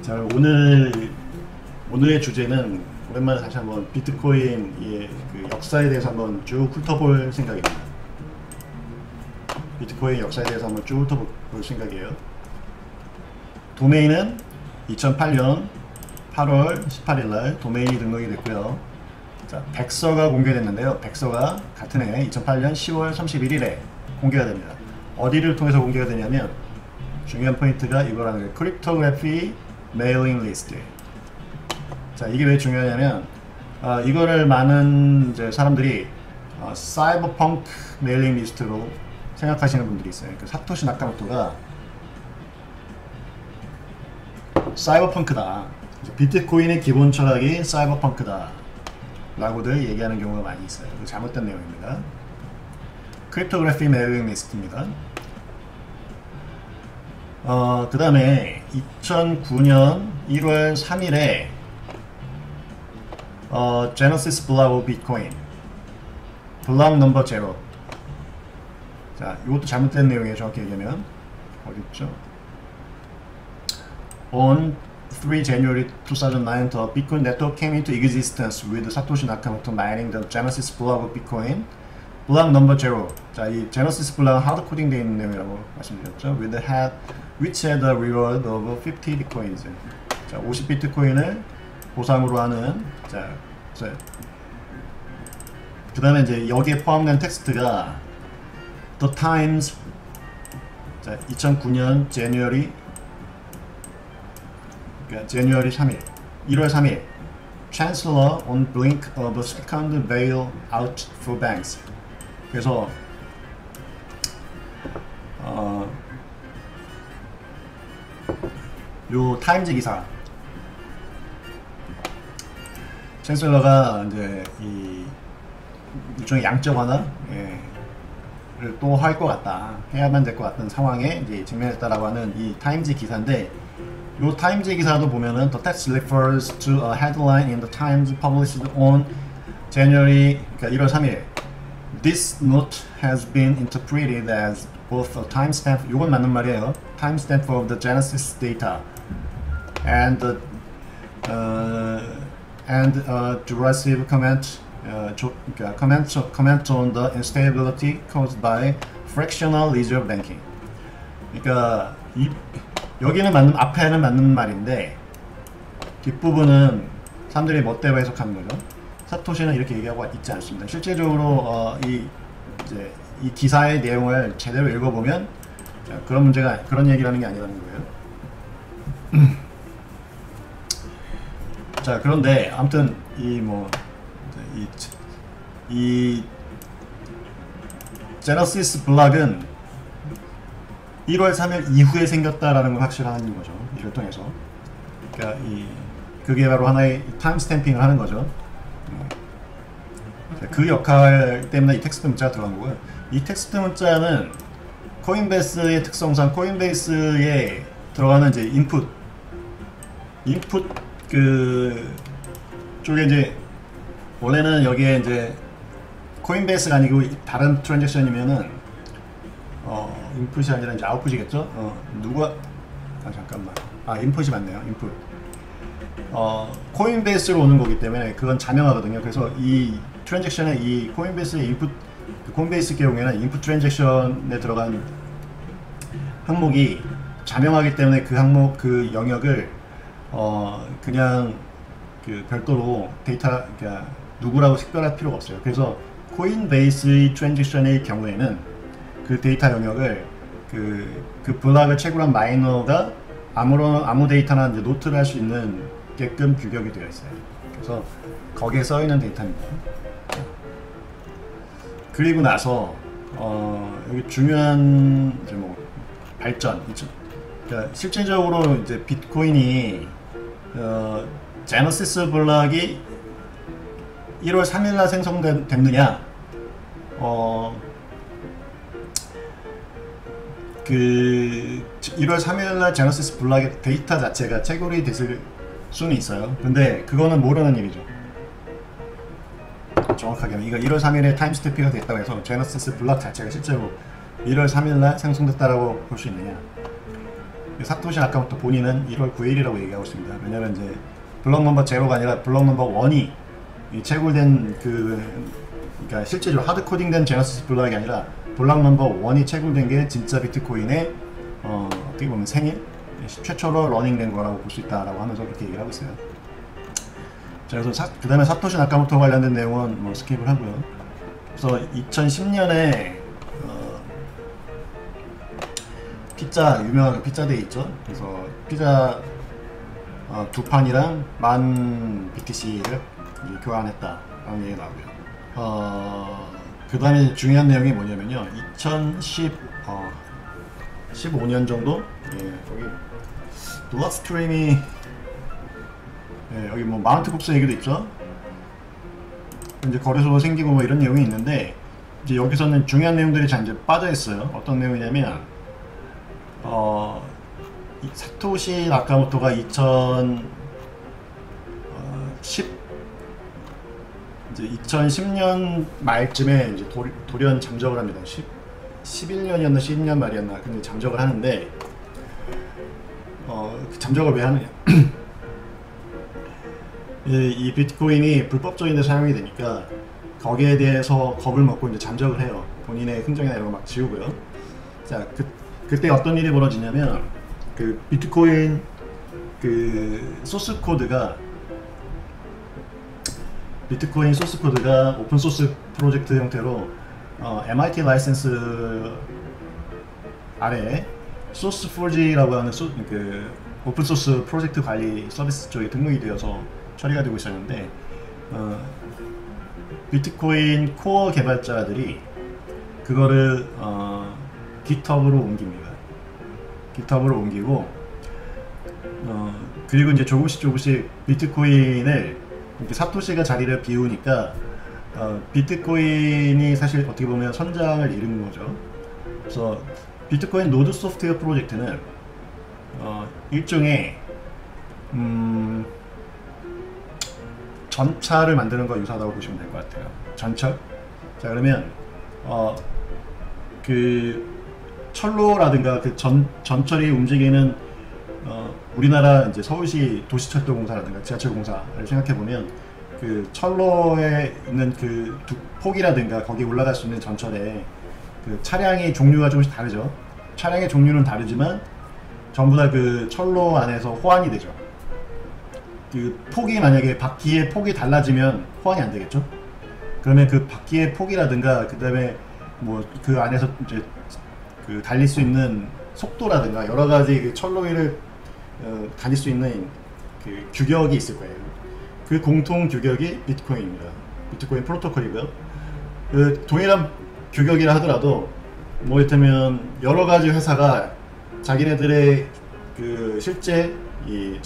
자, 오늘의 주제는 오랜만에 다시 한번 비트코인의 그 역사에 대해서 한번 쭉 훑어볼 생각입니다. 비트코인 역사에 대해서 한번 쭉 훑어볼 생각이에요. 도메인은 2008년 8월 18일날 도메인이 등록이 됐고요. 자, 백서가 공개됐는데요. 백서가 같은 해 2008년 10월 31일에 공개가 됩니다. 어디를 통해서 공개가 되냐면 중요한 포인트가 이거라는 거예요. 크립토그래피 메일링 리스트. 자, 이게 왜 중요하냐면 이거를 많은 이제 사람들이 사이버펑크 메일링 리스트로 생각하시는 분들이 있어요. 그 사토시 나카모토가 사이버펑크다, 비트코인의 기본 철학이 사이버펑크다 라고들 얘기하는 경우가 많이 있어요. 잘못된 내용입니다. 크립토그래피 메일링 리스트입니다. 그 다음에 2009년 1월 3일에 제너시스 블락 오브 비트코인 블락 넘버 제로. 자, 이것도 잘못된 내용이에요. 정확히 얘기하면 어딨죠? On 3 January 2009, the Bitcoin network came into existence with Satoshi Nakamoto mining the Genesis block of Bitcoin, block number 0. 자, 이 Genesis block은 하드 코딩 되어 있는 내용이라고 말씀드렸죠. With the head, which had a reward of 50 bitcoins. 자, 50 비트코인을 보상으로 하는. 자, 그 다음에 이제 여기에 포함된 텍스트가 The Times. 자, 2009년 January 3일, 1월 3일, Chancellor on brink of a second bailout for banks. 그래서 요 타임즈 기사, 챈슬러가 이제 이 일종의 양적 완화를 또 할 것 같다, 해야만 될 것 같은 상황에 이제 직면했다라고 하는 이 타임즈 기사인데, 요 타임즈 기사도 보면은 the text refers to a headline in the Times published on January, 그러니까 1월 3일. This note has been interpreted as both a timestamp, 요건 맞는 말이에요. timestamp of the Genesis data and a derisive comment, comment on the instability caused by fractional reserve banking. 그러니까 여기는 앞에는 맞는 말인데 뒷부분은 사람들이 멋대로 해석하는 거죠. 사토시는 이렇게 얘기하고 있지 않습니다. 실제적으로 이 기사의 내용을 제대로 읽어보면 그런 얘기를 하는 게 아니라는 거예요. 자, 그런데 아무튼 이 제너시스 블락은 1월 3일 이후에 생겼다라는 건 확실한 거죠. 이를 통해서. 그러니까 그게 바로 하나의 타임스탬핑을 하는 거죠. 그 역할 때문에 이 텍스트 문자가 들어간 거고요. 이 텍스트 문자는 코인베이스의 특성상 코인베이스에 들어가는 이제 인풋 그 쪽에 이제 원래는 여기에 이제 코인베이스가 아니고 다른 트랜잭션이면은 인풋이 아니라 이제 아웃풋이겠죠. 잠깐만. 인풋이 맞네요. 인풋. 코인베이스로 오는 거기 때문에 그건 자명하거든요. 그래서 이 트랜잭션의 이 코인베이스의 인풋, 코인베이스 경우에는 인풋 트랜잭션에 들어간 항목이 자명하기 때문에 그 항목, 그 영역을 그냥 그 별도로 데이터, 그러니까 누구라고 식별할 필요가 없어요. 그래서 코인베이스의 트랜잭션의 경우에는 그 데이터 영역을 그 블락을 채굴한 마이너가 아무 데이터나 이제 노트를 할 수 있는 게끔 규격이 되어 있어요. 그래서 거기에 써 있는 데이터입니다. 그리고 나서 여기 중요한 이제 발전 있죠. 그러니까 실질적으로 이제 비트코인이 제너시스 블락이 1월 3일날 생성됐느냐? 그 1월 3일날 제너시스 블락의 데이터 자체가 채굴이 됐을 수는 있어요. 근데 그거는 모르는 일이죠. 정확하게는 이거 1월 3일에 타임스탬핑이 됐다고 해서 제너시스 블락 자체가 실제로 1월 3일날 생성됐다라고 볼 수 있느냐? 사토시 나카모토 본인은 1월 9일이라고 얘기하고 있습니다. 왜냐면 이제 블럭 넘버 0가 아니라 블럭 넘버 1이 채굴된 그러니까 실제로 하드 코딩된 제너시스 블럭이 아니라 블럭 넘버 1이 채굴된 게 진짜 비트코인의 어떻게 보면 생일 최초로 러닝된 거라고 볼 수 있다라고 하면서 그렇게 얘기를 하고 있어요. 자, 그래서 그 다음에 사토시 나카모토 관련된 내용은 뭐 스킵을 하고요. 그래서 2010년에 피자 유명한 피자데이 있죠. 그래서 피자 2판이랑 10,000 BTC를 교환했다라는 얘기가 나오고요. 그 다음에 중요한 내용이 뭐냐면요, 2015년 정도, 여기 노아 스트림이, 여기 뭐 마운트 국수 얘기도 있죠. 이제 거래소가 생기고 뭐 이런 내용이 있는데, 이제 여기서는 중요한 내용들이 잘 이제 빠져 있어요. 어떤 내용이냐면, 사토시 나카모토가 2010년 말쯤에 이제 돌연 잠적을 합니다. 11년이었나 12년 말이었나 근데 잠적을 하는데, 그 잠적을 왜 하느냐? 이 비트코인이 불법적인 데 사용이 되니까 거기에 대해서 겁을 먹고 이제 잠적을 해요. 본인의 흥정이나 이런 거 막 지우고요. 자, 그때 어떤 일이 벌어지냐면, 그 비트코인 그 소스 코드가 오픈 소스 프로젝트 형태로 MIT 라이센스 아래에 소스4g라고 하는 그 오픈 소스 프로젝트 관리 서비스 쪽에 등록이 되어서 처리가 되고 있었는데, 비트코인 코어 개발자들이 그거를 GitHub으로 옮깁니다. GitHub으로 옮기고, 그리고 이제 조금씩 비트코인을 이렇게 사토시가 자리를 비우니까 비트코인이 사실 어떻게 보면 선장을 잃은 거죠. 그래서 비트코인 노드 소프트웨어 프로젝트는 일종의 전차를 만드는 거 유사하다고 보시면 될 것 같아요. 전철? 자, 그러면 그 철로라든가 그 전철이 움직이는 우리나라 이제 서울시 도시철도공사라든가 지하철공사를 생각해 보면, 그 철로에 있는 그 폭이라든가 거기에 올라갈 수 있는 전철에 그 차량의 종류가 조금씩 다르죠. 차량의 종류는 다르지만 전부 다 그 철로 안에서 호환이 되죠. 그 폭이 만약에 바퀴의 폭이 달라지면 호환이 안 되겠죠. 그러면 그 바퀴의 폭이라든가 그 다음에 뭐 그 안에서 이제 그 달릴 수 있는 속도라든가 여러 가지 그 철로 위를 다닐 수 있는 그 규격이 있을 거예요. 그 공통 규격이 비트코인입니다. 비트코인 프로토콜이고요. 그 동일한 규격이라 하더라도 뭐 이를테면 여러 가지 회사가 자기네들의 그 실제 이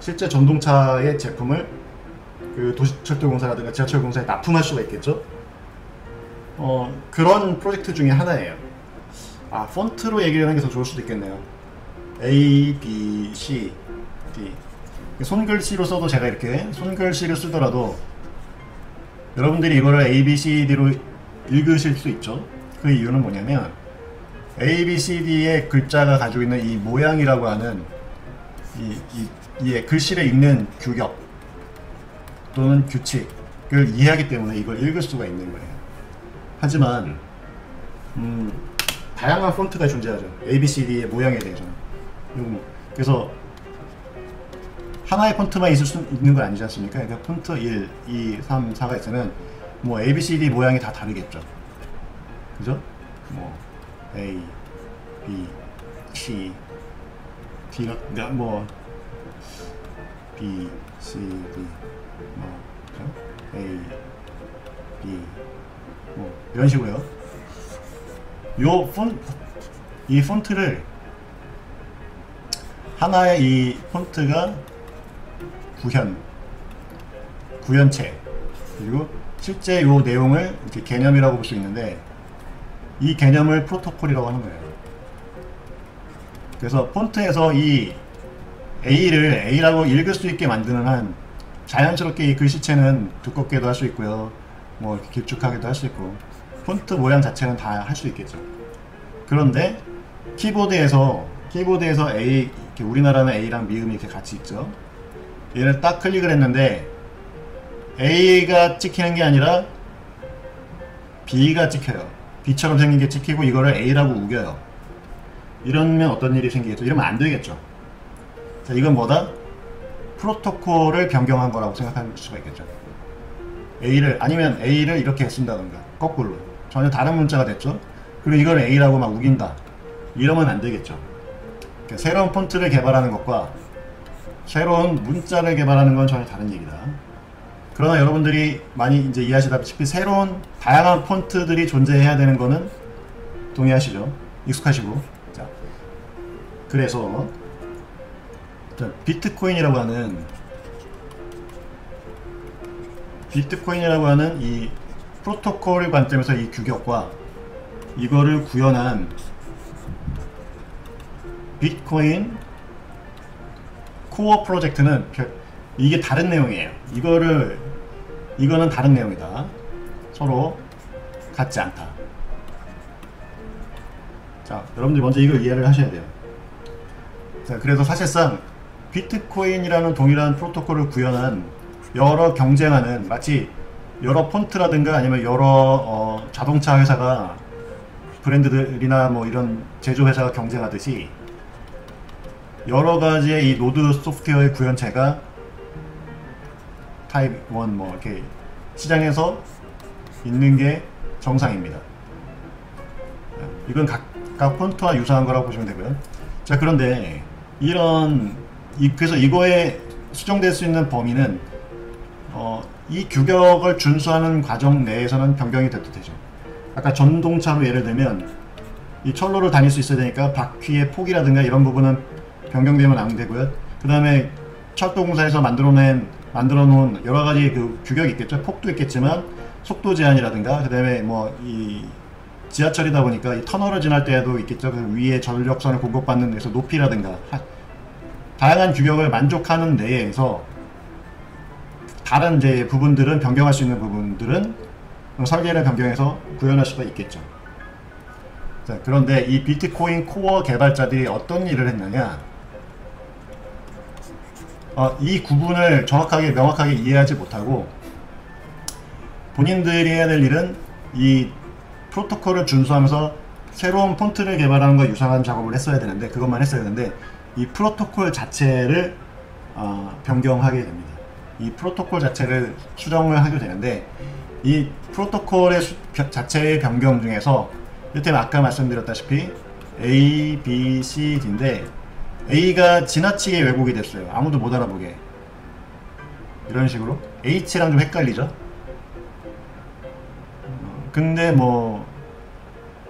실제 전동차의 제품을 그 도시철도공사라든가 지하철공사에 납품할 수가 있겠죠. 그런 프로젝트 중에 하나예요. 폰트로 얘기를 하는 게 더 좋을 수도 있겠네요. A, B, C, D. 손글씨로 써도 제가 이렇게 손글씨를 쓰더라도 여러분들이 이거를 A, B, C, D로 읽으실 수 있죠. 그 이유는 뭐냐면, A, B, C, D의 글자가 가지고 있는 이 모양이라고 하는 이 글씨를 읽는 규격 또는 규칙을 이해하기 때문에 이걸 읽을 수가 있는 거예요. 하지만 다양한 폰트가 존재하죠. A, B, C, D의 모양에 대해서는. 그래서 하나의 폰트만 있을 수 있는 건 아니지 않습니까? 그러니까 폰트 1, 2, 3, 4가 있으면 뭐 A, B, C, D 모양이 다 다르겠죠. 그죠? 뭐 A, B, C, D가 뭐 B, C, D 뭐 그죠? A, B 뭐 이런 식으로요. 이 폰트를 하나의 이 폰트가 구현체, 그리고 실제 요 내용을 이렇게 개념이라고 볼 수 있는데, 이 개념을 프로토콜이라고 하는 거예요. 그래서 폰트에서 이 A를 A라고 읽을 수 있게 만드는 한 자연스럽게 이 글씨체는 두껍게도 할 수 있고요, 뭐 길쭉하게도 할 수 있고, 폰트 모양 자체는 다 할 수 있겠죠. 그런데 키보드에서 A, 이렇게 우리나라는 A랑 미음이 이렇게 같이 있죠. 얘를 딱 클릭을 했는데 A가 찍히는 게 아니라 B가 찍혀요. B처럼 생긴 게 찍히고 이거를 A라고 우겨요. 이러면 어떤 일이 생기겠죠? 이러면 안 되겠죠. 자, 이건 뭐다? 프로토콜을 변경한 거라고 생각할 수가 있겠죠. 아니면 A를 이렇게 쓴다던가 거꾸로 전혀 다른 문자가 됐죠. 그리고 이걸 A라고 막 우긴다. 이러면 안 되겠죠. 그러니까 새로운 폰트를 개발하는 것과 새로운 문자를 개발하는 건 전혀 다른 얘기다. 그러나 여러분들이 많이 이제 이해하시다시피 새로운 다양한 폰트들이 존재해야 되는 거는 동의하시죠? 익숙하시고. 자, 그래서 비트코인이라고 하는 이 프로토콜 관점에서 이 규격과 이거를 구현한 비트코인 코어 프로젝트는 이게 다른 내용이에요. 이거는 다른 내용이다. 서로 같지 않다. 자, 여러분들 먼저 이걸 이해를 하셔야 돼요. 자, 그래서 사실상 비트코인이라는 동일한 프로토콜을 구현한 여러 경쟁하는, 마치 여러 폰트라든가 아니면 여러 자동차 회사가, 브랜드들이나 뭐 이런 제조 회사가 경쟁하듯이 여러 가지의 이 노드 소프트웨어의 구현체가 타입 1 뭐 이렇게 시장에서 있는 게 정상입니다. 이건 각각 폰트와 유사한 거라고 보시면 되고요. 자, 그런데 그래서 이거에 수정될 수 있는 범위는 이 규격을 준수하는 과정 내에서는 변경이 돼도 되죠. 아까 전동차로 예를 들면 이 철로를 다닐 수 있어야 되니까 바퀴의 폭이라든가 이런 부분은 변경되면 안 되고요. 그 다음에 철도공사에서 만들어 놓은 여러 가지 그 규격이 있겠죠. 폭도 있겠지만 속도 제한이라든가, 그 다음에 뭐 이 지하철이다 보니까 이 터널을 지날 때에도 있겠죠. 그 위에 전력선을 공급받는 데서 높이라든가 다양한 규격을 만족하는 내에서 다른 이제 부분들은 변경할 수 있는 부분들은 설계를 변경해서 구현할 수가 있겠죠. 자, 그런데 이 비트코인 코어 개발자들이 어떤 일을 했느냐, 이 구분을 명확하게 이해하지 못하고 본인들이 해야 될 일은 이 프로토콜을 준수하면서 새로운 폰트를 개발하는 거 유사한 작업을 그것만 했어야 되는데 이 프로토콜 자체를 변경하게 됩니다. 이 프로토콜 자체를 수정을 하게 되는데, 이 프로토콜의 자체의 변경 중에서 이를테면 아까 말씀드렸다시피 A, B, C, D인데 A가 지나치게 왜곡이 됐어요. 아무도 못 알아보게. 이런 식으로 H랑 좀 헷갈리죠. 근데 뭐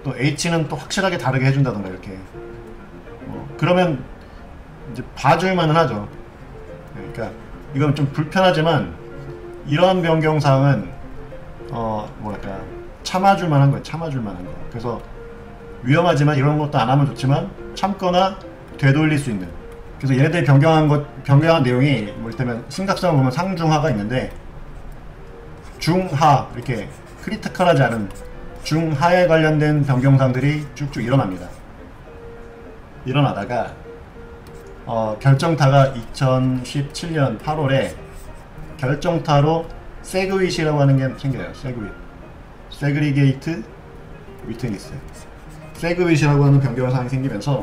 또 H는 또 확실하게 다르게 해준다던가 이렇게 그러면 이제 봐줄만은 하죠. 그러니까 이건 좀 불편하지만 이런 변경사항은 뭐랄까 참아줄 만한 거예요. 그래서 위험하지만 이런 것도 안 하면 좋지만 참거나 되돌릴 수 있는. 그래서 얘네들이 변경한 내용이 뭐 이를테면 심각성을 보면 상중하가 있는데, 중하, 이렇게 크리티컬하지 않은 중하에 관련된 변경사항들이 쭉쭉 일어나다가 결정타가 2017년 8월에 결정타로 세그윗이라고 하는 게 생겨요. 세그리게이트 위트니스. 세그윗이라고 하는 변경사항이 생기면서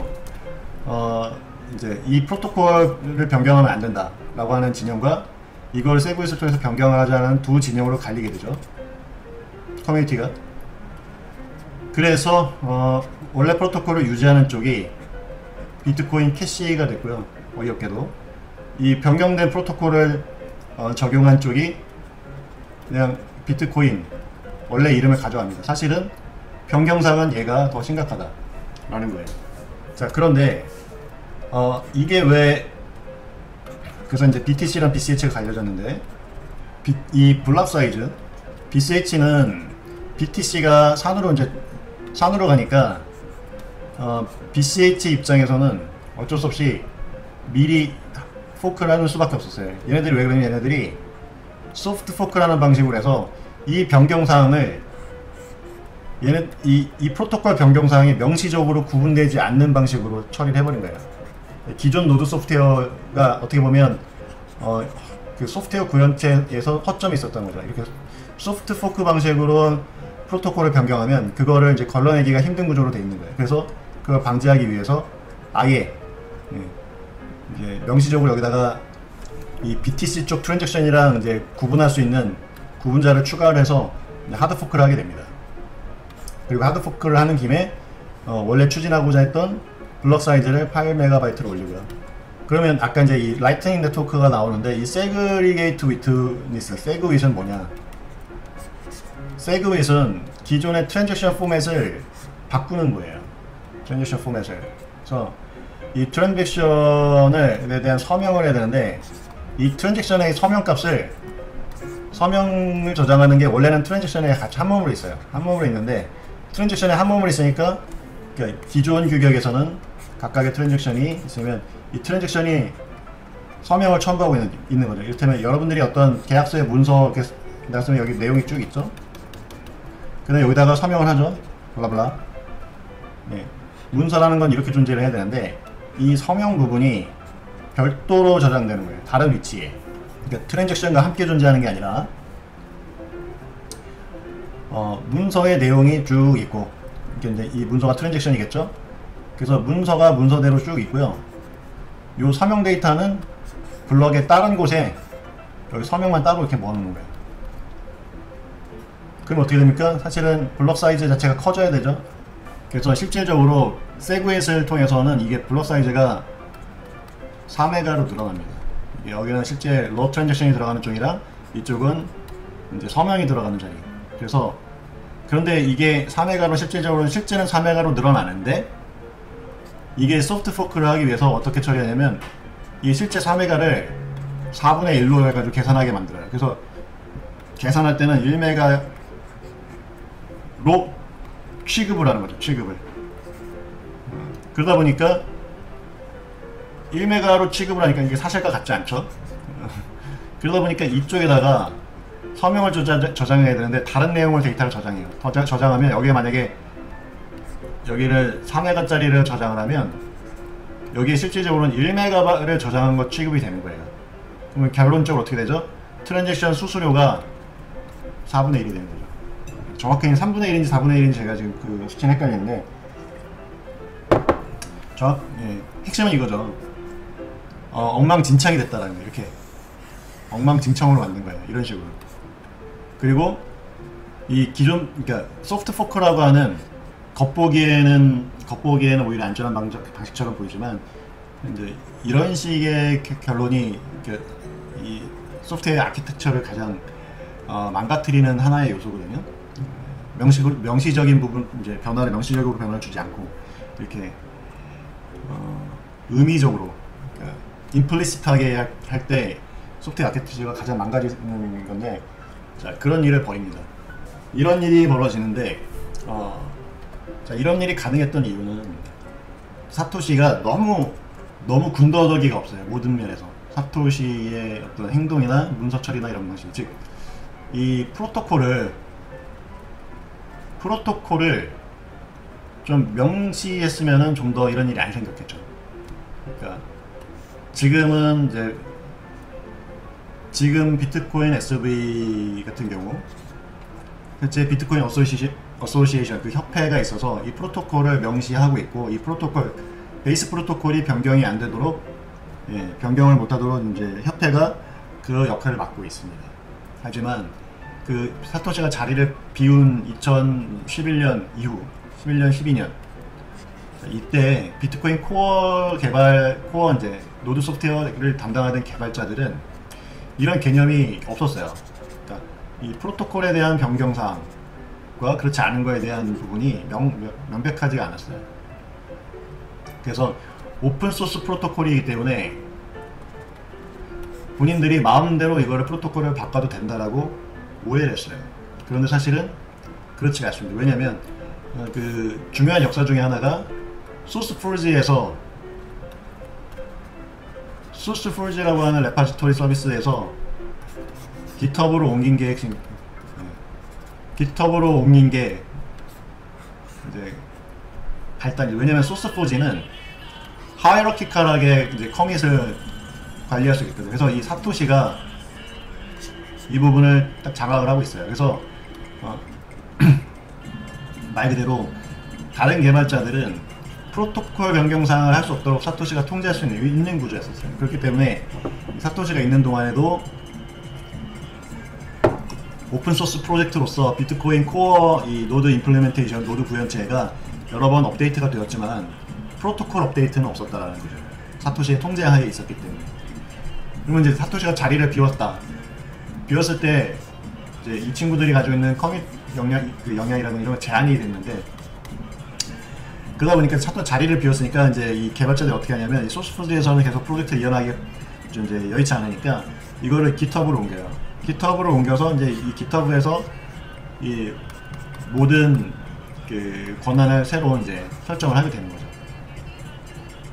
이제 이 프로토콜을 변경하면 안 된다 라고 하는 진영과 이걸 세그윗을 통해서 변경을 하자는 두 진영으로 갈리게 되죠. 커뮤니티가. 그래서 원래 프로토콜을 유지하는 쪽이 비트코인 캐시가 됐고요. 어이없게도 이 변경된 프로토콜을 적용한 쪽이 그냥 비트코인 원래 이름을 가져갑니다. 사실은 변경사항은 얘가 더 심각하다 라는 거예요. 자, 그런데 이게 왜, 그래서 이제 BTC랑 BCH가 갈려졌는데, 이 블락 사이즈 BCH는 BTC가 산으로 가니까 BCH 입장에서는 어쩔 수 없이 미리 포크를 하는 수밖에 없었어요. 얘네들이 왜 그러냐면 얘네들이 소프트 포크라는 방식으로 해서 이 변경사항을 얘는 이 프로토콜 변경 사항이 명시적으로 구분되지 않는 방식으로 처리를 해버린 거예요. 기존 노드 소프트웨어가 어떻게 보면 그 소프트웨어 구현체에서 허점이 있었던 거죠. 이렇게 소프트 포크 방식으로 프로토콜을 변경하면 그거를 이제 걸러내기가 힘든 구조로 돼 있는 거예요. 그래서 그걸 방지하기 위해서 아예 이제 명시적으로 여기다가 이 BTC 쪽 트랜잭션이랑 이제 구분할 수 있는 구분자를 추가를 해서 하드 포크를 하게 됩니다. 그리고 하드 포크를 하는 김에 원래 추진하고자 했던 블럭 사이즈를 8MB로 올리고요. 그러면 아까 이제 이 라이트닝 네트워크가 나오는데 이 세그리게이트 위트니스, 세그윗은 뭐냐? 세그윗은 기존의 트랜잭션 포맷을 바꾸는 거예요. 트랜잭션 포맷을. 그래서 이 트랜잭션에 대한 서명을 해야 되는데 이 트랜잭션의 서명을 저장하는 게 원래는 트랜잭션에 같이 한 몸으로 있어요. 한 몸으로 있는데 트랜잭션에 한 몸으로 있으니까 그러니까 기존 규격에서는 각각의 트랜잭션이 있으면 이 트랜잭션이 서명을 첨부하고 있는 거죠. 이를테면 여러분들이 어떤 계약서의 문서 내가 쓰면 여기 내용이 쭉 있죠. 근데 여기다가 서명을 하죠. 블라블라. 네. 문서라는 건 이렇게 존재를 해야 되는데 이 서명 부분이 별도로 저장되는 거예요. 다른 위치에. 그러니까 트랜잭션과 함께 존재하는 게 아니라 문서의 내용이 쭉 있고 이제 이 문서가 트랜잭션이겠죠. 그래서 문서가 문서대로 쭉 있고요. 요 서명 데이터는 블럭의 다른 곳에 여기 서명만 따로 이렇게 모아놓는 거예요. 그럼 어떻게 됩니까? 사실은 블럭 사이즈 자체가 커져야 되죠. 그래서 실질적으로 세그윗을 통해서는 이게 블럭 사이즈가 4메가로 늘어납니다. 여기는 실제 로 트랜잭션이 들어가는 쪽이랑 이쪽은 이제 서명이 들어가는 자리. 그래서 그런데 이게 4메가로 실제는 4메가로 늘어나는데 이게 소프트 포크를 하기 위해서 어떻게 처리하냐면 이 실제 4메가를 4분의 1로 해가지고 계산하게 만들어요. 그래서 계산할 때는 1메가로 취급을 하는 거죠. 취급을. 그러다 보니까 1메가로 취급을 하니까 이게 사실과 같지 않죠. 그러다 보니까 이쪽에다가 서명을 저장해야 되는데 다른 내용을 데이터를 저장해요. 저장하면 여기에 만약에 여기를 4메가짜리를 저장을 하면 여기에 실질적으로는 1메가를 저장한 것 취급이 되는 거예요. 그러면 결론적으로 어떻게 되죠? 트랜잭션 수수료가 4분의 1이 되는 거죠. 정확히는 3분의 1인지 4분의 1인지 제가 지금 그 수치는 헷갈리는데 핵심은 이거죠. 엉망진창이 됐다라는 거예요. 이렇게 엉망진창으로 만든 거예요. 이런 식으로. 그리고 이 기존 그러니까 소프트 포크라고 하는 겉보기에는 오히려 안전한 방식처럼 보이지만 이제 이런 식의 결론이 이 소프트웨어 아키텍처를 가장 망가뜨리는 하나의 요소거든요. 명시적인 부분 이제 명시적으로 변화를 주지 않고 이렇게 의미적으로 그러니까 임플리시트하게 할 때 소프트웨어 아키텍처가 가장 망가지는 건데 자 그런 일을 벌입니다. 이런 일이 벌어지는데 자 이런 일이 가능했던 이유는 사토시가 너무 군더더기가 없어요. 모든 면에서 사토시의 어떤 행동이나 문서 처리나 이런 방식 즉 이 프로토콜을 좀 명시했으면은 좀 더 이런 일이 안 생겼겠죠. 그러니까 지금 비트코인 SV 같은 경우 실제 비트코인 어소시에이션 그 협회가 있어서 이 프로토콜을 명시하고 있고 이 프로토콜 베이스 프로토콜이 변경이 안 되도록 변경을 못하도록 이제 협회가 그 역할을 맡고 있습니다. 하지만 그 사토시가 자리를 비운 2011년 이후 11년 12년 이때 비트코인 코어 이제 노드 소프트웨어를 담당하던 개발자들은 이런 개념이 없었어요. 그러니까 이 프로토콜에 대한 변경사항과 그렇지 않은 거에 대한 부분이 명백하지가 않았어요. 그래서 오픈소스 프로토콜이기 때문에 본인들이 마음대로 이거를 프로토콜을 바꿔도 된다라고 오해를 했어요. 그런데 사실은 그렇지가 않습니다. 왜냐면 그 중요한 역사 중에 하나가 소스포지라고 하는 레파지토리 서비스에서 깃허브로 옮긴 게 이제 발달이, 왜냐면 소스4지는 하이러키컬하게 이제 커밋을 관리할 수 있거든요. 그래서 이 사토시가 이 부분을 딱 장악을 하고 있어요. 그래서 말 그대로 다른 개발자들은 프로토콜 변경사항을 할 수 없도록 사토시가 통제할 수 있는 구조였었어요. 그렇기 때문에 사토시가 있는 동안에도 오픈소스 프로젝트로서 비트코인 코어 이 노드 임플리멘테이션, 노드 구현체가 여러 번 업데이트가 되었지만 프로토콜 업데이트는 없었다라는 거죠. 사토시의 통제하에 있었기 때문에. 그러면 이제 사토시가 자리를 비웠다. 비웠을 때 이제 이 친구들이 가지고 있는 커밋 영향이라든가 이런 거 제한이 됐는데, 그러다 보니까 사토 자리를 비웠으니까 이제 이 개발자들이 어떻게 하냐면 이 소스포드에서는 계속 프로젝트를 이어나가기 좀 이제 여의치 않으니까 이거를 깃허브로 옮겨요. 깃허브로 옮겨서 이제 이 깃허브에서 이 모든 그 권한을 새로 이제 설정을 하게 되는 거죠.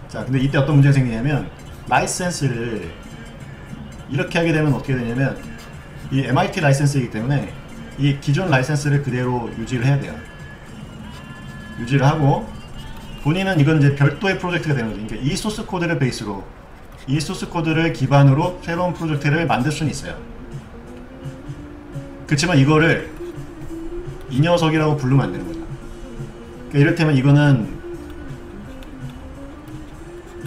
자, 근데 이때 어떤 문제가 생기냐면 라이센스를 이렇게 하게 되면 어떻게 되냐면 이 MIT 라이센스이기 때문에 이 기존 라이센스를 그대로 유지를 해야 돼요. 유지를 하고 본인은 이건 이제 별도의 프로젝트가 되는 거죠. 그러니까 이 소스 코드를 베이스로, 이 소스 코드를 기반으로 새로운 프로젝트를 만들 수는 있어요. 그렇지만 이거를 이 녀석이라고 부르면 안 되는 거죠. 그러니까 이를테면 이거는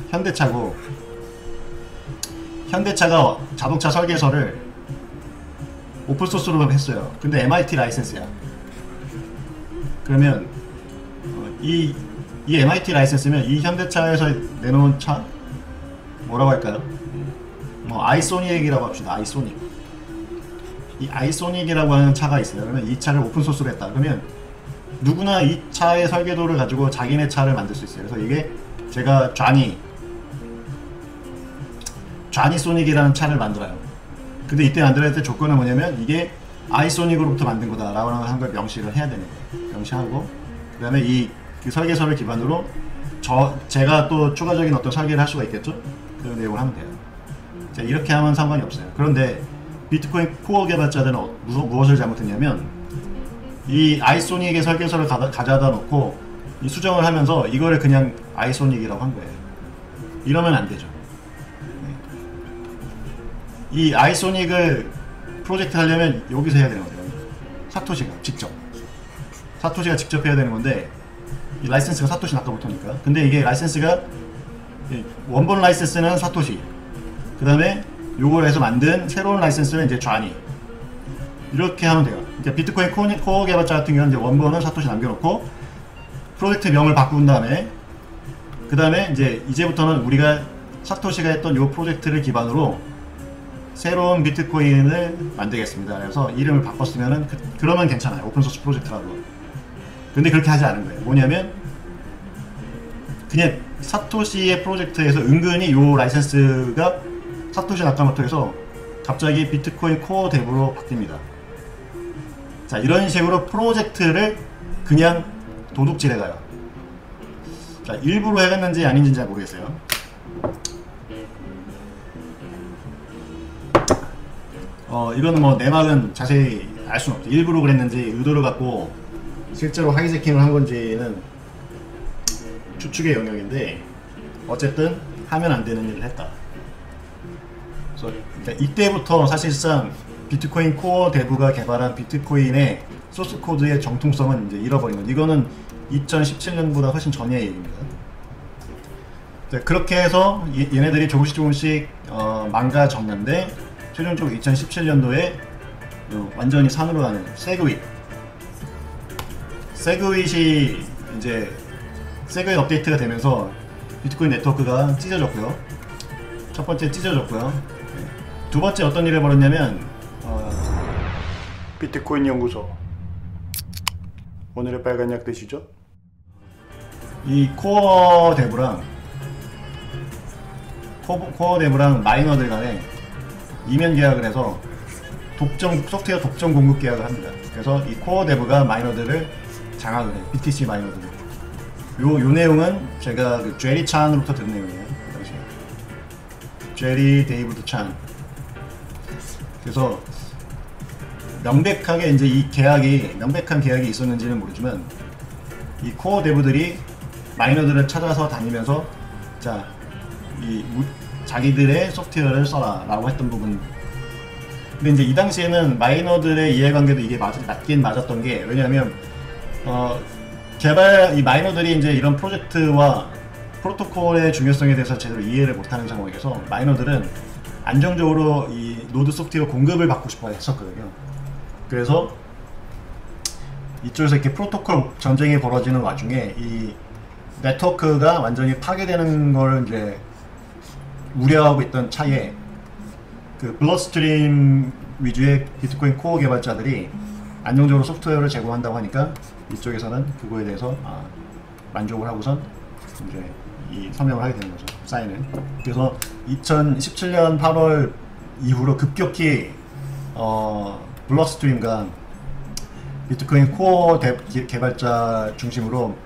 현대차고, 현대차가 자동차 설계서를 오픈소스로 했어요. 근데 MIT 라이센스야. 그러면 이 MIT 라이센스면 이 현대차에서 내놓은 차? 뭐라고 할까요? 뭐 아이소닉이라고 합시다. 아이소닉. 이 아이소닉이라고 하는 차가 있어요. 그러면 이 차를 오픈소스로 했다. 그러면 누구나 이 차의 설계도를 가지고 자기네 차를 만들 수 있어요. 그래서 이게 제가 쟈니소닉이라는 차를 만들어요. 근데 이때 만들어야 될 조건은 뭐냐면 이게 아이소닉으로부터 만든 거다라고 하는 걸 명시를 해야 되는 거예요. 명시하고 그 다음에 그 설계서를 기반으로 제가 또 추가적인 어떤 설계를 할 수가 있겠죠? 그런 내용을 하면 돼요. 자, 이렇게 하면 상관이 없어요. 그런데 비트코인 코어 개발자들은 무엇을 잘못했냐면 이 아이소닉의 설계서를 가져다 놓고 이 수정을 하면서 이거를 그냥 아이소닉이라고 한 거예요. 이러면 안 되죠. 이 아이소닉을 프로젝트 하려면 여기서 해야 되는 거예요. 사토시가 직접 해야 되는 건데 이 라이센스가 사토시 아까부터니까. 근데 이게 라이센스가 원본 라이센스는 사토시, 그 다음에 요걸 해서 만든 새로운 라이센스는 이제 쟈니, 이렇게 하면 돼요. 그러니까 비트코인 코어 개발자 같은 경우는 이제 원본은 사토시 남겨놓고 프로젝트 명을 바꾼 다음에 그 다음에 이제부터는 우리가 사토시가 했던 요 프로젝트를 기반으로 새로운 비트코인을 만들겠습니다. 그래서 이름을 바꿨으면은 그러면 괜찮아요. 오픈소스 프로젝트라고. 근데 그렇게 하지 않은 거예요. 뭐냐면 그냥 사토시의 프로젝트에서 은근히 요 라이센스가 사토시 나카모토에서 갑자기 비트코인 코어 뎁으로 바뀝니다. 자, 이런 식으로 프로젝트를 그냥 도둑질해가요. 자, 일부러 해갔는지 아닌지는 잘 모르겠어요. 이거는 뭐 내막은 자세히 알 수는 없죠. 일부러 그랬는지 의도를 갖고 실제로 하이제킹을 한 건지는 추측의 영역인데, 어쨌든 하면 안 되는 일을 했다. 그래서 그러니까 이때부터 사실상 비트코인 코어 뎁가 개발한 비트코인의 소스 코드의 정통성은 이제 잃어버린 거죠. 이거는 2017년보다 훨씬 전의 얘기입니다. 그렇게 해서 얘네들이 조금씩 망가졌는데 최종적으로 2017년도에 완전히 산으로 가는 세그윗이 이제 세그윗 업데이트가 되면서 비트코인 네트워크가 찢어졌고요. 첫 번째 찢어졌고요. 두 번째 어떤 일이 벌어졌냐면 비트코인 연구소, 오늘의 빨간 약 드시죠? 이 코어 뎁랑 마이너들 간에 이면 계약을 해서 소프트웨어 독점 공급 계약을 합니다. 그래서 이 코어 뎁가 마이너들을 장악을 해요. BTC 마이너들을. 요 내용은 제가 그 제리 찬으로부터 들은 내용이에요. 제리 데이비드 찬. 그래서 명백하게 이제 이 명백한 계약이 있었는지는 모르지만 이 코어 데브들이 마이너들을 찾아서 다니면서 자, 자기들의 소프트웨어를 써라 라고 했던 부분. 근데 이제 이 당시에는 마이너들의 이해관계도 이게 맞긴 맞았던 게, 왜냐하면 이 마이너들이 이제 이런 프로젝트와 프로토콜의 중요성에 대해서 제대로 이해를 못하는 상황에서 마이너들은 안정적으로 이 노드 소프트웨어 공급을 받고 싶어 했었거든요. 그래서 이쪽에서 이렇게 프로토콜 전쟁이 벌어지는 와중에 이 네트워크가 완전히 파괴되는 걸 이제 우려하고 있던 차에 그 블러드스트림 위주의 비트코인 코어 개발자들이 안정적으로 소프트웨어를 제공한다고 하니까 이쪽에서는 그거에 대해서 만족을 하고선 이제 이 서명을 하게 되는 거죠. 사인을. 그래서 2017년 8월 이후로 급격히 블러드스트림과 비트코인 코어 개발자 중심으로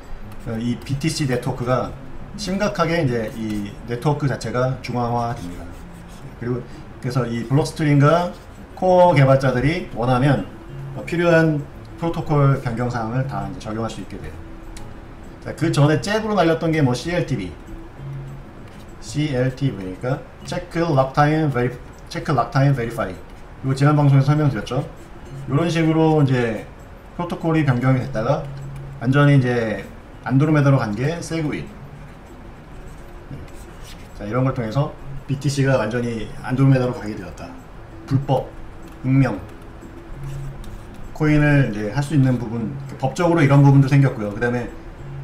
이 BTC 네트워크가 심각하게 이제 이 네트워크 자체가 중앙화됩니다. 그리고 그래서 이 블록스트림과 코어 개발자들이 원하면 필요한 프로토콜 변경 사항을 다 이제 적용할 수 있게 돼요. 자, 그 전에 잽으로 날렸던 게 뭐 CLTV, 그러니까 Check Lock Time Verify. 이거 지난 방송에서 설명드렸죠. 이런 식으로 이제 프로토콜이 변경이 됐다가 완전히 이제 안드로메다로 간 게 세그윗. 자, 이런 걸 통해서 BTC가 완전히 안드로메다로 가게 되었다. 불법, 익명, 코인을 이제 할 수 있는 부분, 법적으로 이런 부분도 생겼고요. 그 다음에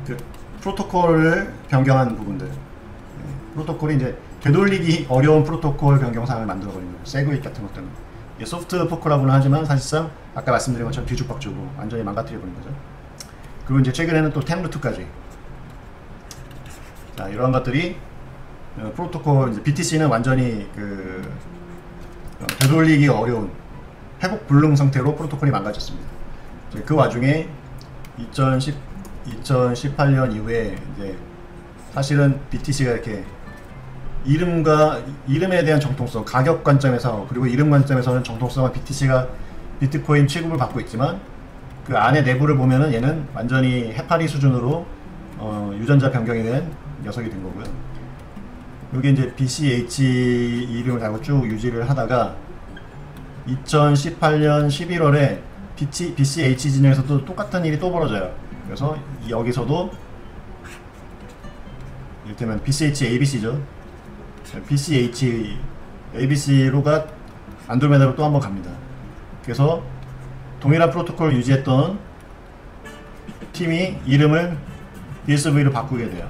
그 프로토콜을 변경한 부분들, 프로토콜이 이제 되돌리기 어려운 프로토콜 변경 사항을 만들어버린 거예요. 세그윗 같은 것들은 소프트 포크라고는 하지만 사실상 아까 말씀드린 것처럼 뒤죽박죽으로 완전히 망가뜨려버린 거죠. 그리고 이제 최근에는 또 템루트까지. 자, 이런 것들이 프로토콜, 이제 BTC는 완전히 그 되돌리기 어려운 회복 불능 상태로 프로토콜이 망가졌습니다. 그 와중에 2018년 이후에 이제 사실은 BTC가 이렇게 이름에 대한 정통성, 가격 관점에서 그리고 이름 관점에서는 정통성은 BTC가 비트코인 취급을 받고 있지만 그 안에 내부를 보면은 얘는 완전히 해파리 수준으로 유전자 변경이 된 녀석이 된 거고요. 여기 이제 BCH 이름을 달고 쭉 유지를 하다가 2018년 11월에 BCH 진영에서도 똑같은 일이 또 벌어져요. 그래서 여기서도 이를테면 BCH ABC죠. BCH ABC로가 안드로메다로 또 한번 갑니다. 그래서 동일한 프로토콜을 유지했던 팀이 이름을 BSV로 바꾸게 돼요.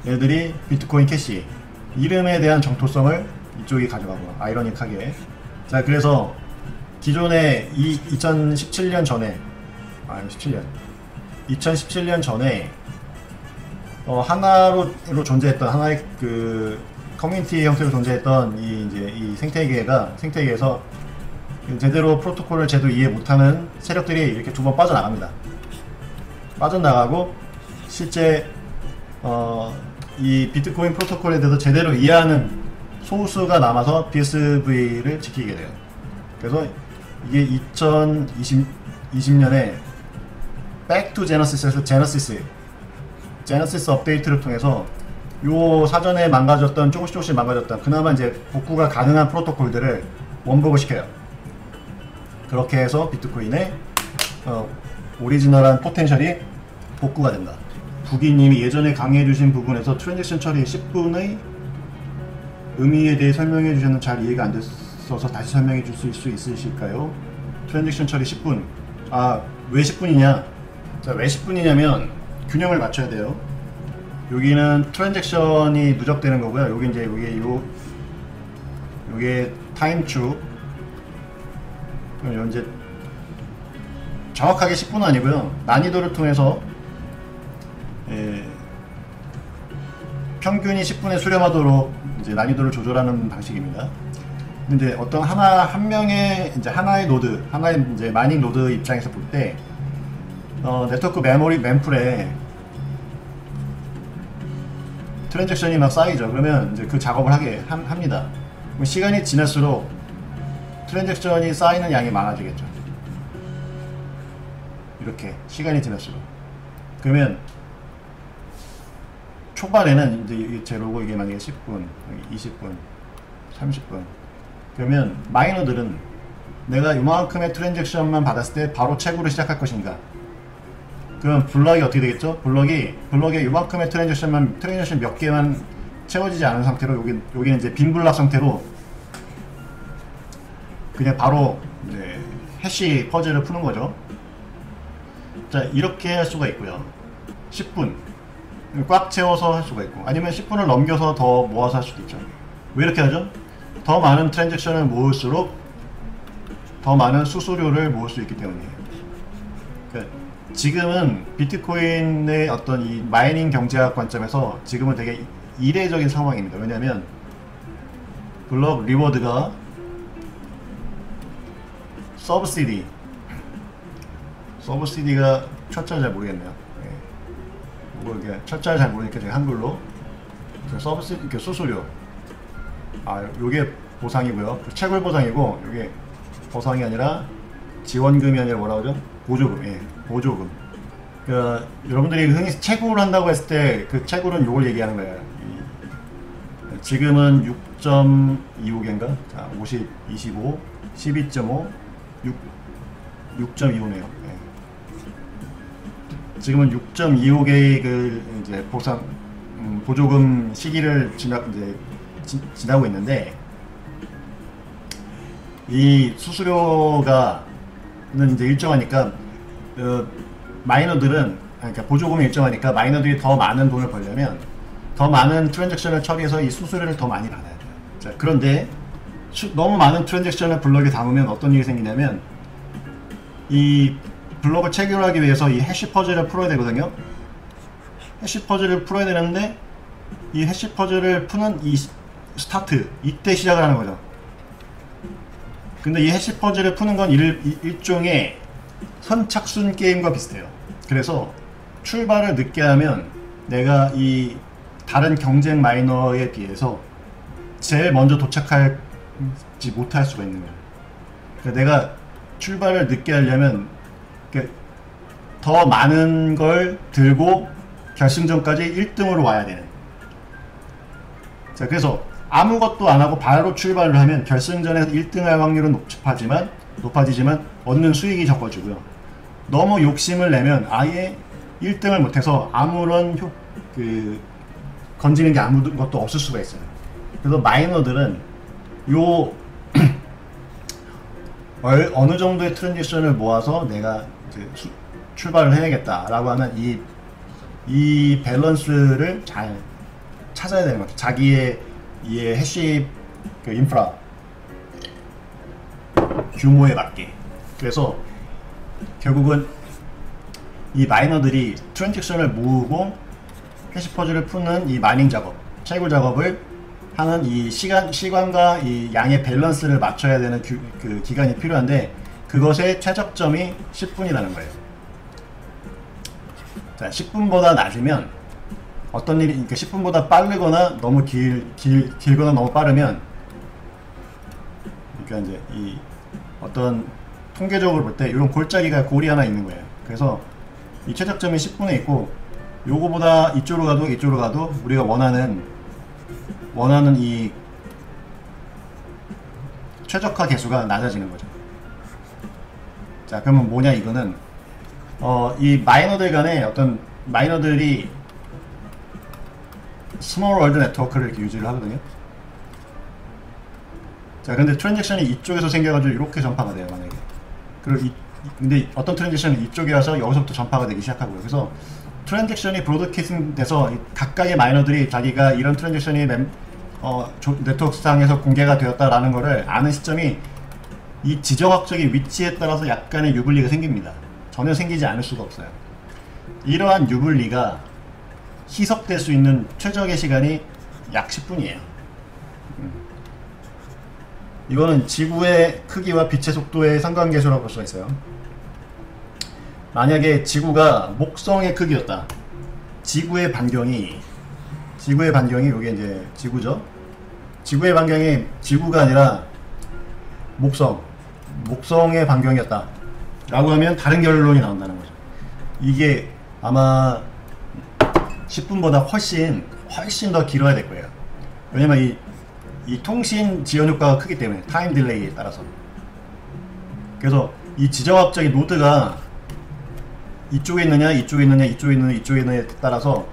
얘들이 비트코인 캐시, 이름에 대한 정토성을 이쪽이 가져가고, 아이러닉하게. 자, 그래서 기존에 2017년 전에 2017년 전에 하나로 존재했던 하나의 그 커뮤니티 형태로 존재했던 이 생태계에서 제대로 프로토콜을 제대로 이해 못하는 세력들이 이렇게 두 번 빠져나갑니다. 빠져나가고 실제 이 비트코인 프로토콜에 대해서 제대로 이해하는 소수가 남아서 BSV를 지키게 돼요. 그래서 이게 2020년에 Back to Genesis에서 제너시스 업데이트를 통해서 요 사전에 조금씩 망가졌던 그나마 이제 복구가 가능한 프로토콜들을 원복을 시켜요. 그렇게 해서 비트코인의 오리지널한 포텐셜이 복구가 된다. 부기님이 예전에 강의해주신 부분에서 트랜잭션 처리 10분의 의미에 대해 설명해 주셨는데 잘 이해가 안 됐어서 다시 설명해 줄 수 있으실까요? 트랜잭션 처리 10분. 왜 10분이냐? 자, 왜 10분이냐면 균형을 맞춰야 돼요. 여기는 트랜잭션이 누적되는 거고요. 여기 이제 요게 타임축. 이제 정확하게 10분은 아니고요. 난이도를 통해서 평균이 10분에 수렴하도록 이제 난이도를 조절하는 방식입니다. 근데 어떤 한 명의 이제 하나의 이제 마이닝 노드 입장에서 볼 때 네트워크 메모리 mem풀에 트랜잭션이 막 쌓이죠. 그러면 이제 그 작업을 합니다. 그럼 시간이 지날수록 트랜잭션이 쌓이는 양이 많아지겠죠. 이렇게 시간이 지날수록. 그러면 초반에는 이제 제 로고 이게 만약에 10분, 20분, 30분. 그러면 마이너들은 내가 이만큼의 트랜잭션만 받았을 때 바로 채굴을 시작할 것인가? 그럼 블럭이 어떻게 되겠죠? 블럭에 이만큼의 트랜잭션 몇 개만 채워지지 않은 상태로 여기는 이제 빈 블럭 상태로 그냥 바로 이제 해시 퍼즐을 푸는 거죠. 자, 이렇게 할 수가 있고요. 10분 꽉 채워서 할 수가 있고, 아니면 10분을 넘겨서 더 모아서 할 수도 있죠. 왜 이렇게 하죠? 더 많은 트랜잭션을 모을수록 더 많은 수수료를 모을 수 있기 때문이에요. 그러니까 지금은 비트코인의 어떤 이 마이닝 경제학 관점에서 지금은 되게 이례적인 상황입니다. 왜냐하면 블럭 리워드가 서브시디가 철자를 잘 모르겠네요. 뭐 이렇게 철자를 잘 모르니까 제가 한글로 서브시디, 이렇게 수수료. 요게 보상이고요. 채굴 보상이고, 요게 보상이 아니라 지원금이 아니라 뭐라고 하죠? 보조금. 보조금. 그러니까 여러분들이 흔히 채굴을 한다고 했을 때 그 채굴은 요걸 얘기하는 거예요. 지금은 6.25개인가? 자, 50, 25, 12.5, 6.25네요. 지금은 6.25개의 그 이제 보조금 시기를 지나고 있는데, 이 수수료가는 이제 일정하니까 마이너들은, 그러니까 보조금이 일정하니까 마이너들이 더 많은 돈을 벌려면 더 많은 트랜잭션을 처리해서 이 수수료를 더 많이 받아야 돼요. 자, 그런데 너무 많은 트랜잭션을 블럭에 담으면 어떤 일이 생기냐면, 이 블럭을 체결하기 위해서 이 해시 퍼즐을 풀어야 되거든요. 해시 퍼즐을 풀어야 되는데, 이 해시 퍼즐을 푸는 이 스타트, 이때 시작을 하는 거죠. 근데 이 해시 퍼즐을 푸는 건 일종의 선착순 게임과 비슷해요. 그래서 출발을 늦게 하면 내가 이 다른 경쟁 마이너에 비해서 제일 먼저 도착하지 못할 수가 있는 거예요. 그러니까 내가 출발을 늦게 하려면 더 많은 걸 들고 결승전까지 1등으로 와야 되는. 자, 그래서 아무것도 안 하고 바로 출발을 하면 결승전에서 1등 할 확률은 높아지지만 얻는 수익이 적어지고요. 너무 욕심을 내면 아예 1등을 못해서 아무런 건지는 게 아무것도 없을 수가 있어요. 그래서 마이너들은 어느 정도의 트랜지션을 모아서 내가 출발을 해야겠다라고 하는 이 밸런스를 잘 찾아야 되는 것 같아요. 자기의 이 해시 인프라 규모에 맞게. 그래서 결국은 이 마이너들이 트랜잭션을 모으고 해시 퍼즐을 푸는 이 마이닝 작업, 채굴 작업을 하는 이 시간과 이 양의 밸런스를 맞춰야 되는 그 기간이 필요한데, 그것의 최적점이 10분이라는 거예요. 자, 10분보다 낮으면 어떤 일이, 그러니까 10분보다 빠르거나 너무 길거나 너무 빠르면, 그러니까 이제 이 어떤 통계적으로 볼 때 이런 골이 하나 있는 거예요. 그래서 이 최적점이 10분에 있고, 요거보다 이쪽으로 가도 우리가 원하는 이 최적화 개수가 낮아지는 거죠. 자, 그러면 뭐냐, 이거는 이 마이너들 간에 어떤 마이너들이 스몰 월드 네트워크를 이렇게 유지를 하거든요. 자, 근데 트랜잭션이 이쪽에서 생겨가지고 이렇게 전파가 돼요, 만약에. 그리고 근데 어떤 트랜잭션은 이쪽에 와서 여기서부터 전파가 되기 시작하고요. 그래서 트랜잭션이 브로드캐스팅 돼서 각각의 마이너들이 자기가 이런 트랜잭션이 네트워크상에서 공개가 되었다라는 거를 아는 시점이 이 지정학적인 위치에 따라서 약간의 유불리가 생깁니다. 전혀 생기지 않을 수가 없어요. 이러한 유불리가 희석될 수 있는 최적의 시간이 약 10분이에요. 이거는 지구의 크기와 빛의 속도의 상관계수라고 볼 수가 있어요. 만약에 지구가 목성의 크기였다. 지구의 반경이 이게 이제 지구죠. 지구의 반경이 지구가 아니라 목성의 반경이었다 라고 하면 다른 결론이 나온다는 거죠. 이게 아마 10분보다 훨씬 더 길어야 될 거예요. 왜냐면 이 통신 지연 효과가 크기 때문에, 타임 딜레이에 따라서. 그래서 이 지정학적인 노드가 이쪽에 있느냐 이쪽에 있느냐 이쪽에 있느냐 이쪽에 있느냐에 따라서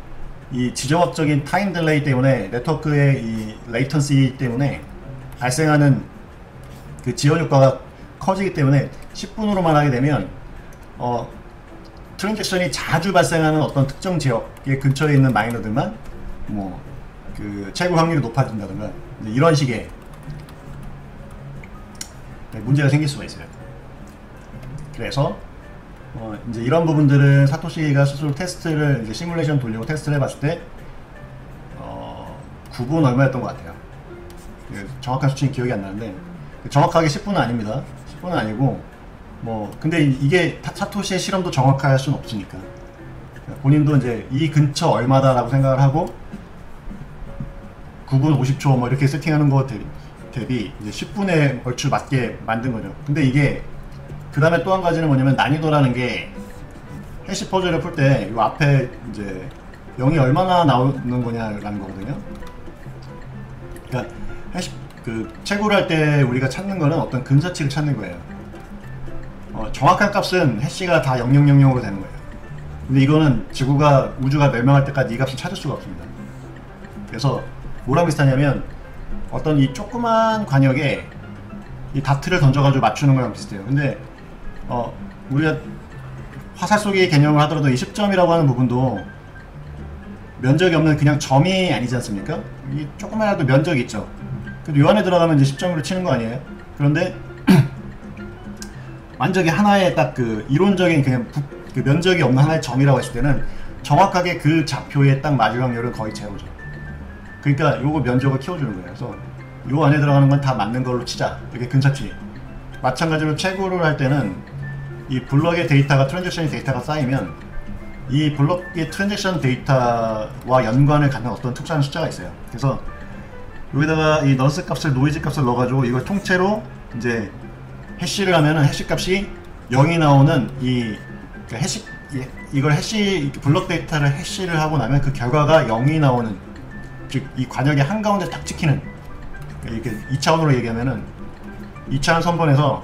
이 지정학적인 타임 딜레이 때문에, 네트워크의 이 레이턴시 때문에 발생하는 그 지연 효과가 커지기 때문에 10분으로만 하게 되면 트랜잭션이 자주 발생하는 어떤 특정 지역의 근처에 있는 마이너들만 뭐 그 채굴 확률이 높아진다든가 이런 식의 문제가 생길 수가 있어요. 그래서 이제 이런 부분들은 사토시가 스스로 테스트를, 이제 시뮬레이션 돌리고 테스트를 해봤을 때 9분 얼마였던 것 같아요. 정확한 수치는 기억이 안 나는데, 정확하게 10분은 아닙니다. 10분은 아니고, 근데 이게 사토시의 실험도 정확할 수는 없으니까 본인도 이제 이 근처 얼마다라고 생각을 하고 9분 50초 뭐 이렇게 세팅하는 거 대비 이제 10분에 얼추 맞게 만든 거죠. 근데 이게 그 다음에 또 한 가지는 뭐냐면, 난이도라는 게 해시 퍼즐을 풀 때 이 앞에 이제 0이 얼마나 나오는 거냐라는 거거든요. 그러니까 채굴을 할 때 우리가 찾는 거는 어떤 근사치를 찾는 거예요. 정확한 값은 해시가 다 0000으로 되는 거예요. 근데 이거는 우주가 멸망할 때까지 이 값을 찾을 수가 없습니다. 그래서 뭐랑 비슷하냐면, 어떤 이 조그만 관역에 이 다트를 던져가지고 맞추는 거랑 비슷해요. 근데 우리가 화살 쏘기 개념을 하더라도 이 10점이라고 하는 부분도 면적이 없는 그냥 점이 아니지 않습니까? 이 조그만해도 면적이 있죠. 근데 요 안에 들어가면 이제 10점으로 치는 거 아니에요? 그런데 완전히 하나의 딱 그 이론적인 그냥 그 면적이 없는 하나의 점이라고 했을 때는 정확하게 그 좌표에 딱 맞을 확률은 거의 제로죠. 그러니까 요거 면적을 키워주는 거예요. 그래서 요 안에 들어가는 건 다 맞는 걸로 치자, 이렇게 근사치. 마찬가지로 채굴을 할 때는 이 블럭의 데이터가, 트랜잭션의 데이터가 쌓이면 이 블럭의 트랜잭션 데이터와 연관을 갖는 어떤 특수한 숫자가 있어요. 그래서 여기다가 이 넌스 값을, 노이즈 값을 넣어가지고 이걸 통째로 이제 해시를 하면은 해시 값이 0이 나오는 이걸 해시, 블럭 데이터를 해시를 하고 나면 그 결과가 0이 나오는, 즉 이 관역의 한가운데 딱 찍히는, 이렇게 2차원으로 얘기하면은 2차원 선본에서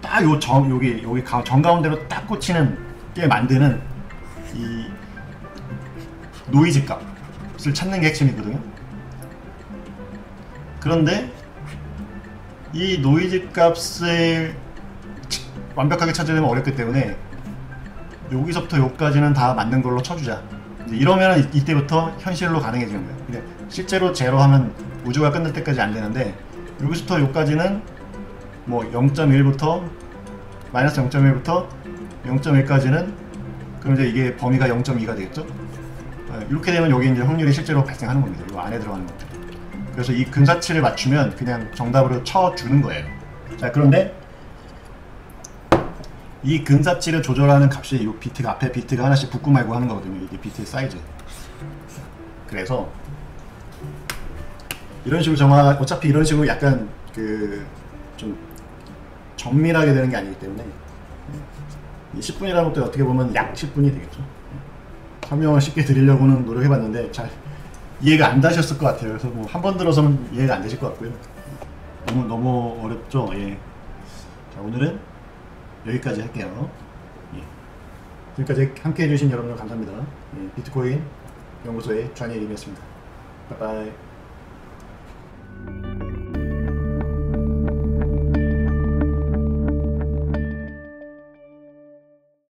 딱 여기 정가운데로 딱 꽂히는 게 만드는 이 노이즈 값을 찾는 게 핵심이거든요. 그런데 이 노이즈 값을 완벽하게 찾으려면 어렵기 때문에 여기서부터 여기까지는 다 맞는 걸로 쳐주자. 이러면 이때부터 현실로 가능해지는 거예요. 근데 실제로 제로 하면 우주가 끝날 때까지 안 되는데, 여기서부터 여기까지는 뭐 0.1부터 마이너스 0.1부터 0.1까지는, 그럼 이제 이게 범위가 0.2가 되겠죠? 이렇게 되면 여기 이제 확률이 실제로 발생하는 겁니다. 이 안에 들어가는 것들. 그래서 이 근사치를 맞추면 그냥 정답으로 쳐주는 거예요. 자, 그런데 이 근사치를 조절하는 값이 이 비트가, 앞에 비트가 하나씩 붙고 말고 하는 거거든요. 이게 비트의 사이즈. 그래서 이런 식으로 어차피 이런 식으로 약간 좀 정밀하게 되는 게 아니기 때문에 10분이라는 것도 어떻게 보면 약 10분이 되겠죠. 설명을 쉽게 드리려고는 노력해봤는데 잘 이해가 안 되셨을 것 같아요. 그래서 뭐 한 번 들어서는 이해가 안 되실 것 같고요. 너무 어렵죠. 예. 자, 오늘은 여기까지 할게요. 예. 지금까지 함께 해주신 여러분 감사합니다. 예. 비트코인 연구소의 좌니엘이었습니다. 바이바이.